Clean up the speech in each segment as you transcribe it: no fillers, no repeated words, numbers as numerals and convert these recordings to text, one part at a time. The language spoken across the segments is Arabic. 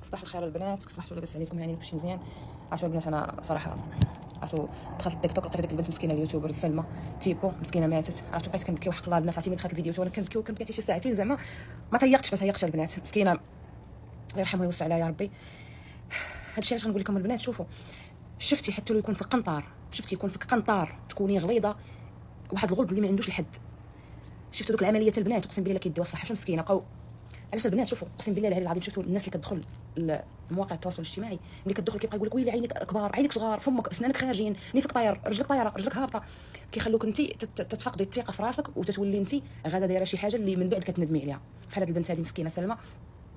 صباح الخير البنات، كنت سمحتوا لاباس عليكم، هاني كلشي مزيان. عرفتوا البنات انا صراحه دخلت التيك توك، لقيت هذيك البنت مسكينه اليوتيوبر سلمى تيبو مسكينه ماتت. عرفتوا بقيت كنبكي واحد الله البنات، عرفتي ملي دخلت الفيديو وانا كنبكي حتى شي ساعتين زعما ما تيقتش البنات مسكينه، الله يرحمها ويوسع عليها يا ربي. هادشي علاش غنقول لكم البنات، شوفوا شفتي حتى لو يكون فيك قنطار، شفتي يكون فيك قنطار تكوني غليظه، واحد الغلظ اللي ما عندوش الحد. شفتوا دوك العمليات البنات اقسم بالله كيديوها الصحه شو مسكينه بقاو. علاش البنات شوفوا اقسم بالله العلي العظيم، شفتوا الناس اللي كتدخل لمواقع التواصل الاجتماعي ملي كتدخل كيبقى يقول لك ويلي عينيك كبار، عينيك صغار، فمك اسنانك خارجين، نيفك طاير، رجلك طايره، رجلك هابطه، كيخلوك انت تتفقدي الثقه في راسك وتتولي انت غادا دايره شي حاجه اللي من بعد كتندمي عليها. بحال هاد البنت هذه مسكينه سلمى،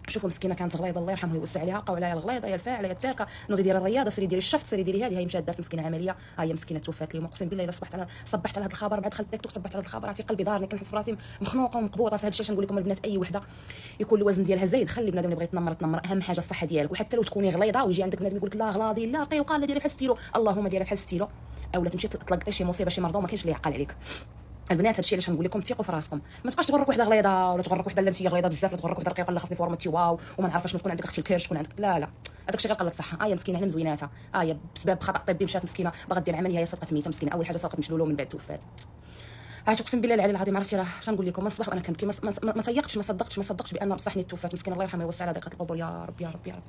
شوفوا مسكينه كانت غليظه الله يرحمها ويوسع عليها، بقاو عليها الغليظه يا الفاعله يا التاركه، نوضي ديري الرياضه، سيري ديري الشفط، سيري ديري هذه، هي مشات دارت مسكينه عمليه، ها هي مسكينه توفات اليوم. اقسم بالله الا صبحت على هذا الخبر بعد دخلت تيك توك، صبحت على هذا الخبر عرفتي قلبي ضارني، كنحس براسي مخنوقه ومقبوطه. في هذا الشيء نقول لكم البنات اي وحده يكون الوزن ديالها زايد، خلي بنادم اللي بغيت تنمر، اهم حاجه الصحه ديالك. وحتى لو تكوني غليظه ويجي عندك بنادم يقول لك لا غلاضي لا رقي وقال ديري بحال ستيلو، اللهم ديري بحال ستيلو، اولا تمشي تلقطي شي مصيبه شي مرض وما كاينش اللي يعقل عليك. البنات هادشي علاش نقول لكم ثقوا في راسكم، ما تبقاش تغرك وحده غليظه ولا تغرك وحده لا انت غليظه بزاف، لا تغرك وحده رقيقه لا خاصني فورمتي واو وما نعرفش شنو تكون عندك اختي الكرش تكون عندك، لا هذاك الشيء غير قله صحه. هي مسكينه على مزويناتها، هي بسبب خطا طبي مشات مسكينه باغا دير عمليه، هي صدقت ميته مسكينه، اول حاجه صدقت مشلوله ومن بعد توفات. عرفتي اقسم بالله العلي العظيم عرفتي راه نقول لكم من الصباح وانا كنبكي، ما تيقتش ما صدقتش بان بصح نيت توفات مسكينه الله يرحمها ويوسع على ضيقه القبور يا رب يا رب يا رب.